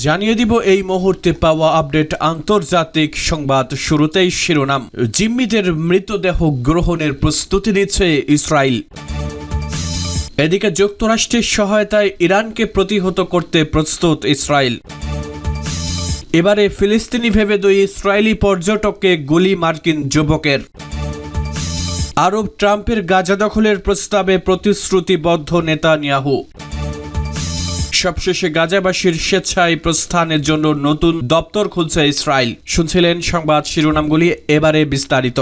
জানিয়ে দিব এই মুহূর্তে পাওয়া আপডেট আন্তর্জাতিক সংবাদ। শুরুতেই শিরোনাম, জিম্মিদের মৃতদেহ গ্রহণের প্রস্তুতি নিচ্ছে ইসরায়েল। এদিকে যুক্তরাষ্ট্রের সহায়তায় ইরানকে প্রতিহত করতে প্রস্তুত ইসরায়েল। এবারে ফিলিস্তিনি ভেবে 2 ইসরায়েলি পর্যটককে গুলি মার্কিন যুবকের। আরব ট্রাম্পের গাজা দখলের প্রস্তাবে প্রতিশ্রুতিবদ্ধ নেতানিয়াহু। সবশেষে গাজাবাসীর স্বেচ্ছায় প্রস্থানের জন্য নতুন দপ্তর খুলছে ইসরায়েল। শুনছিলেন সংবাদ শিরোনামগুলি, এবারে বিস্তারিত।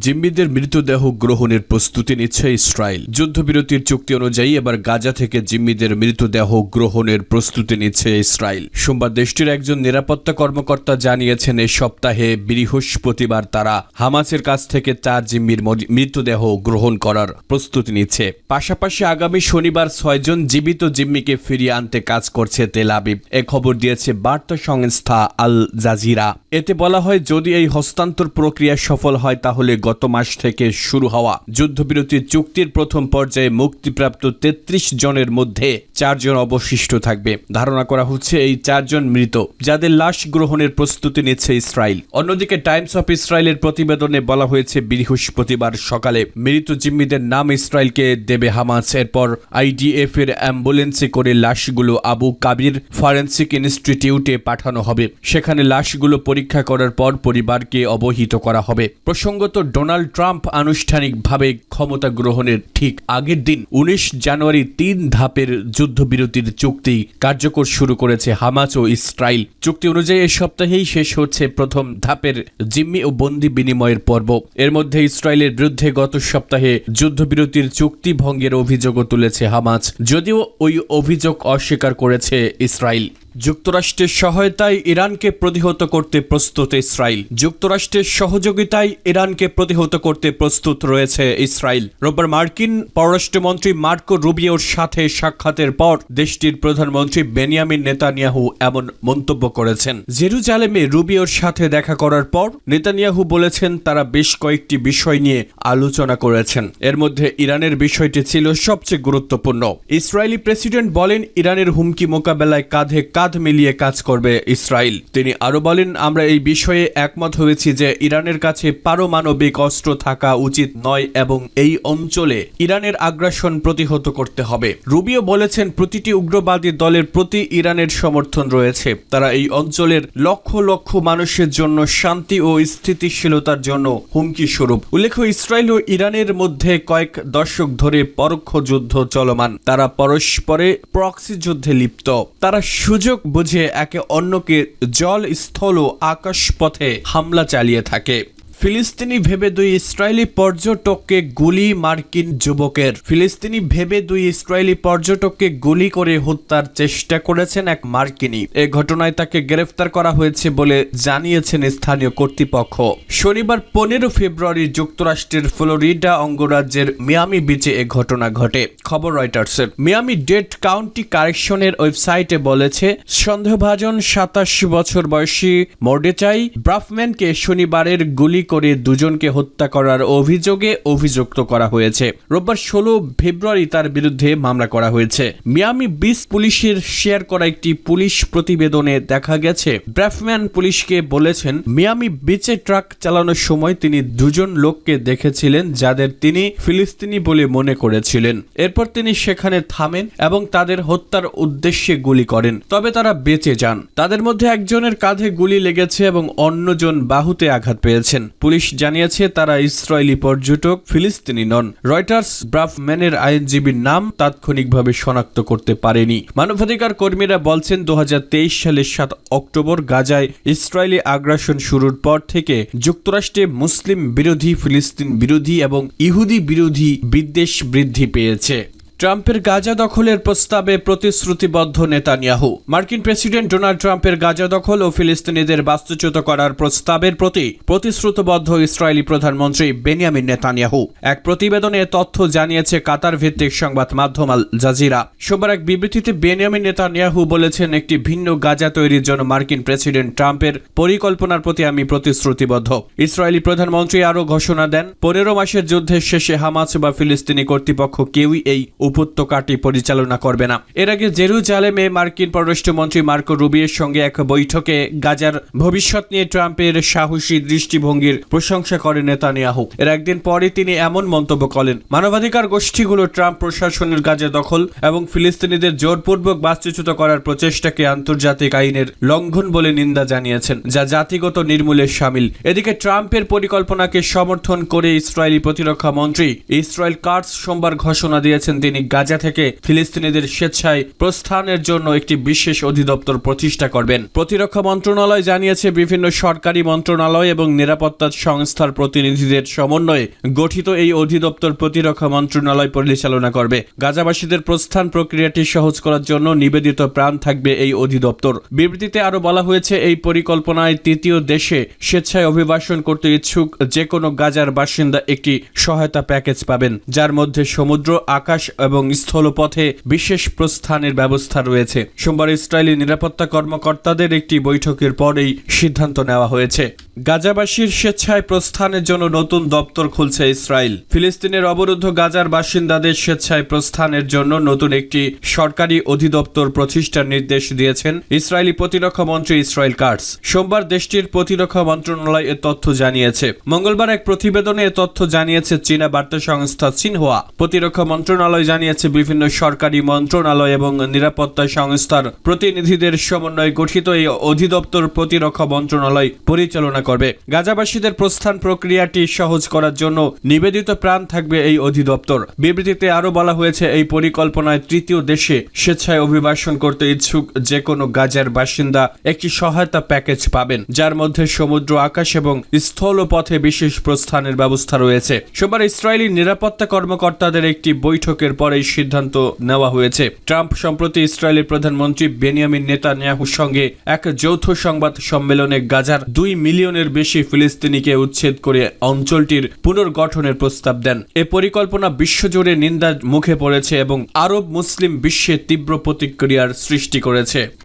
জিম্মিদের মৃতদেহ গ্রহণের প্রস্তুতি নিচ্ছে ইসরায়েল। যুদ্ধবিরতির চুক্তি অনুযায়ী এবার গাজা থেকে জিম্মিদের মৃতদেহ গ্রহণের প্রস্তুতি নিচ্ছে ইসরায়েল। সোমবার দেশটির একজন নিরাপত্তা কর্মকর্তা জানিয়েছেন, এ সপ্তাহে বৃহস্পতিবার তারা হামাসের কাছ থেকে 4 জিম্মির মৃতদেহ গ্রহণ করার প্রস্তুতি নিচ্ছে। পাশাপাশি আগামী শনিবার 6 জন জীবিত জিম্মিকে ফিরিয়ে আনতে কাজ করছে তেল আবিব। এ খবর দিয়েছে বার্তা সংস্থা আল জাজিরা। এতে বলা হয়, যদি এই হস্তান্তর প্রক্রিয়া সফল হয় তাহলে গত মাস থেকে শুরু হওয়া যুদ্ধবিরতির চুক্তির প্রথম পর্যায়ে মুক্তিপ্রাপ্ত 33 জনের মধ্যে 4 জন অবশিষ্ট থাকবে। ধারণা করা হচ্ছে এই 4 জন মৃত, যাদের লাশ গ্রহণের প্রস্তুতি নিচ্ছে ইসরায়েল। অন্যদিকে টাইমস অফ ইসরায়েলের প্রতিবেদনে বলা হয়েছে, বৃহস্পতিবার সকালে মৃত জিম্মিদের নাম ইসরায়েলকে দেবে হামাস। এরপর আইডিএফ এর অ্যাম্বুলেন্সে করে লাশগুলো আবু কাবির ফরেনসিক ইনস্টিটিউটে পাঠানো হবে। সেখানে লাশগুলো পরীক্ষা করার পর পরিবারকে অবহিত করা হবে। প্রসঙ্গত, ডোনাল্ড ট্রাম্প আনুষ্ঠানিকভাবে ক্ষমতা গ্রহণের ঠিক আগের দিন 19 জানুয়ারি 3 ধাপের যুদ্ধবিরতির চুক্তি কার্যকর শুরু করেছে হামাস ও ইসরায়েল। চুক্তি অনুযায়ী এ সপ্তাহেই শেষ হচ্ছে প্রথম ধাপের জিম্মি ও বন্দি বিনিময়ের পর্ব। এর মধ্যে ইসরায়েলের বিরুদ্ধে গত সপ্তাহে যুদ্ধবিরতির চুক্তি ভঙ্গের অভিযোগও তুলেছে হামাস, যদিও ওই অভিযোগ অস্বীকার করেছে ইসরায়েল। যুক্তরাষ্ট্রের সহায়তায় ইরানকে প্রতিহত করতে প্রস্তুত ইসরায়েল। যুক্তরাষ্ট্রের সহযোগিতায় ইরানকে প্রতিহত করতে প্রস্তুত রয়েছে ইসরায়েল। রোববার মার্কিন পররাষ্ট্রমন্ত্রী মার্কো রুবিওর সাথে সাক্ষাতের পর দেশটির প্রধানমন্ত্রী বেনিয়ামিন নেতানিয়াহু এমন মন্তব্য করেছেন। জেরুজালেমে রুবিওর সাথে দেখা করার পর নেতানিয়াহু বলেছেন, তারা বেশ কয়েকটি বিষয় নিয়ে আলোচনা করেছেন। এর মধ্যে ইরানের বিষয়টি ছিল সবচেয়ে গুরুত্বপূর্ণ। ইসরায়েলি প্রেসিডেন্ট বলেন, ইরানের হুমকি মোকাবেলায় কাঁধে কাঁধ মিলিয়ে কাজ করবে ইসরায়েল। তিনি আরো বলেন, আমরা এই বিষয়ে একমত হয়েছি যে ইরানের কাছে পারমাণবিক অস্ত্র থাকা উচিত নয় এবং এই অঞ্চলে ইরানের আগ্রাসন প্রতিহত করতে হবে। রুবিও বলেছেন, প্রতিটি উগ্রবাদী দলের প্রতি ইরানের সমর্থন রয়েছে। তারা এই অঞ্চলের লক্ষ লক্ষ মানুষের জন্য শান্তি ও স্থিতিশীলতার জন্য হুমকি স্বরূপ। উল্লেখ্য, ইসরায়েল ও ইরানের মধ্যে কয়েক দশক ধরে পরোক্ষ যুদ্ধ চলমান। তারা পরস্পরে প্রক্সি যুদ্ধে লিপ্ত। তারা সুযোগ বুঝে একে অন্যকে জল, স্থল ও আকাশ পথে হামলা চালিয়ে থাকে। ফিলিস্তিনি ভেবে 2 ইসরায়েলি পর্যটককে গুলি মার্কিন যুবকের। ফিলিস্তিনি ভেবে 2 ইসরায়েলি পর্যটককে গুলি করে হত্যার চেষ্টা করেছেন এক মার্কিনী। এ ঘটনায় তাকে গ্রেফতার করা হয়েছে বলে জানিয়েছেন স্থানীয় কর্তৃপক্ষ। শনিবার 15 ফেব্রুয়ারি যুক্তরাষ্ট্রের ফ্লোরিডা অঙ্গরাজ্যের মিয়ামি বিচে এ ঘটনা ঘটে। খবর রয়টার্সের। মিয়ামি ডেড কাউন্টি কারেকশনের ওয়েবসাইটে বলেছে, সন্দেহভাজন 27 বছর বয়সী মর্ডেচাই ব্রাফম্যানকে শনিবারের গুলি করে 2 জনকে হত্যা করার অভিযোগে অভিযুক্ত করা হয়েছে। রোববার 16 ফেব্রুয়ারি তার বিরুদ্ধে মামলা করা হয়েছে। মিয়ামি বিচ পুলিশের শেয়ার করা একটি পুলিশ প্রতিবেদনে দেখা গেছে, ব্রাফম্যান পুলিশকে বলেছেন, মিয়ামি বিচে ট্রাক চালানোর সময় তিনি 2 জন লোককে দেখেছিলেন যাদের তিনি ফিলিস্তিনি বলে মনে করেছিলেন। এরপর তিনি সেখানে থামেন এবং তাদের হত্যার উদ্দেশ্যে গুলি করেন, তবে তারা বেঁচে যান। তাদের মধ্যে একজনের কাঁধে গুলি লেগেছে এবং অন্যজন বাহুতে আঘাত পেয়েছেন। পুলিশ জানিয়েছে তারা ইসরায়েলি পর্যটক, ফিলিস্তিনি নন। রয়টার্স ব্রাফম্যানের আইনজীবীর নাম তাৎক্ষণিকভাবে শনাক্ত করতে পারেনি। মানবাধিকার কর্মীরা বলছেন, 2023 সালের 7 অক্টোবর গাজায় ইসরায়েলি আগ্রাসন শুরুর পর থেকে যুক্তরাষ্ট্রে মুসলিম বিরোধী, ফিলিস্তিন বিরোধী এবং ইহুদি বিরোধী বিদ্বেষ বৃদ্ধি পেয়েছে। ট্রাম্পের গাজা দখলের প্রস্তাবে প্রতিশ্রুতিবদ্ধ নেতানিয়াহু। মার্কিন প্রেসিডেন্ট ডোনাল্ড ট্রাম্পের গাজা দখল ও ফিলিস্তিনিদের বাস্তুচ্যুত করার প্রস্তাবের প্রতি প্রতিশ্রুতিবদ্ধ ইসরায়েলি প্রধানমন্ত্রী বেনিয়ামিন নেতানিয়াহু। এক প্রতিবেদনে তথ্য জানিয়েছে কাতার ভিত্তিক সংবাদ মাধ্যম আল জাজিরা। সোমবার এক বিবৃতিতে বেনিয়ামিন নেতানিয়াহু বলেছেন, একটি ভিন্ন গাজা তৈরির জন্য মার্কিন প্রেসিডেন্ট ট্রাম্পের পরিকল্পনার প্রতি আমি প্রতিশ্রুতিবদ্ধ। ইসরায়েলি প্রধানমন্ত্রী আরও ঘোষণা দেন, 15 মাসের যুদ্ধের শেষে হামাস বা ফিলিস্তিনি কর্তৃপক্ষ কেউই এই উপত্যকাটি পরিচালনা করবে না। এর আগে জেরুজালেমে মার্কিন পররাষ্ট্রমন্ত্রী মার্কো রুবিওর সঙ্গে এক বৈঠকে গাজার ভবিষ্যৎ নিয়ে ট্রাম্পের সাহসী দৃষ্টিভঙ্গির প্রশংসা করেন নেতানিয়াহু। এর একদিন পরে তিনি এমন মন্তব্য করেন, মানবাধিকার গোষ্ঠীগুলো ট্রাম্প প্রশাসনের গাজা দখল এবং ফিলিস্তিনিদের জোরপূর্বক বাস্তুচ্যুত করার প্রচেষ্টাকে আন্তর্জাতিক আইনের লঙ্ঘন বলে নিন্দা জানিয়েছেন, যা জাতিগত নির্মূলের শামিল। এদিকে ট্রাম্পের পরিকল্পনাকে সমর্থন করে ইসরায়েলি প্রতিরক্ষা মন্ত্রী ইসরায়েল কাটস সোমবার ঘোষণা দিয়েছেন তিনি গাজা থেকে ফিলিস্তিনিদের স্বেচ্ছায় প্রস্থানের জন্য একটি বিশেষ অধিদপ্তর প্রতিষ্ঠা করবেন। প্রতিরক্ষা মন্ত্রণালয় জানিয়েছে বিভিন্ন সরকারি মন্ত্রণালয় এবং নিরাপত্তা সংস্থার প্রতিনিধিদের সমন্বয়ে গঠিত এই অধিদপ্তর প্রতিরক্ষা মন্ত্রণালয় পরিচালনা করবে। গাজাবাসীদের প্রস্থান প্রক্রিয়াটি সহজ করার জন্য নিবেদিত প্রাণ থাকবে এই অধিদপ্তর। বিবৃতিতে আরো বলা হয়েছে, এই পরিকল্পনায় তৃতীয় দেশে স্বেচ্ছায় অভিবাসন করতে ইচ্ছুক যে কোনো গাজার বাসিন্দা একটি সহায়তা প্যাকেজ পাবেন, যার মধ্যে সমুদ্র, আকাশ এবং স্থলপথে বিশেষ প্রস্থানের ব্যবস্থা রয়েছে। সোমবার ইসরায়েলি নিরাপত্তা কর্মকর্তাদের একটি বৈঠকের পর এই সিদ্ধান্ত নেওয়া হয়েছে। গাজাবাসীর স্বেচ্ছায় প্রস্থানের জন্য নতুন দপ্তর খুলছে ইসরায়েল। ফিলিস্তিনের অবরুদ্ধ গাজার বাসিন্দাদের স্বেচ্ছায় প্রস্থানের জন্য নতুন একটি সরকারি অধিদপ্তর প্রতিষ্ঠার নির্দেশ দিয়েছেন ইসরায়েলি প্রতিরক্ষা মন্ত্রী ইসরায়েল কাটস। সোমবার দেশটির প্রতিরক্ষা মন্ত্রণালয় এ তথ্য জানিয়েছে। মঙ্গলবার এক প্রতিবেদনে এ তথ্য জানিয়েছে চীনা বার্তা সংস্থা সিনহুয়া। প্রতিরক্ষা মন্ত্রণালয় জানিয়েছে, বিভিন্ন সরকারি মন্ত্রণালয় এবং নিরাপত্তা সংস্থার প্রতিনিধিদের সমন্বয়ে গঠিত এই অধিদপ্তর প্রতিরক্ষা মন্ত্রণালয় পরিচালনা করবে। গাজাবাসীদের প্রস্থান প্রক্রিয়াটি সহজ করার জন্য নিবেদিত প্রাণ থাকবে এই অধিদপ্তর। বিবৃতিতে আরো বলা হয়েছে, এই পরিকল্পনায় তৃতীয় দেশে স্বেচ্ছায় অভিবাসন করতে ইচ্ছুক যে কোনো গাজার বাসিন্দা একটি সহায়তা প্যাকেজ পাবেন, যার মধ্যে সমুদ্র, আকাশ এবং স্থলপথে বিশেষ প্রস্থানের ব্যবস্থা রয়েছে। সোমবার ইসরায়েলি নিরাপত্তা কর্মকর্তাদের একটি বৈঠকের পর এই সিদ্ধান্ত নেওয়া হয়েছে। ট্রাম্প সম্প্রতি ইসরায়েলের প্রধানমন্ত্রী বেনিয়ামিন নেতানিয়াহুর সঙ্গে এক যৌথ সংবাদ সম্মেলনে গাজার 2 মিলিয়নের বেশি ফিলিস্তিনিকে উচ্ছেদ করে অঞ্চলটির পুনর্গঠনের প্রস্তাব দেন। এ পরিকল্পনা বিশ্বজুড়ে নিন্দার মুখে পড়েছে এবং আরব মুসলিম বিশ্বে তীব্র প্রতিক্রিয়ার সৃষ্টি করেছে।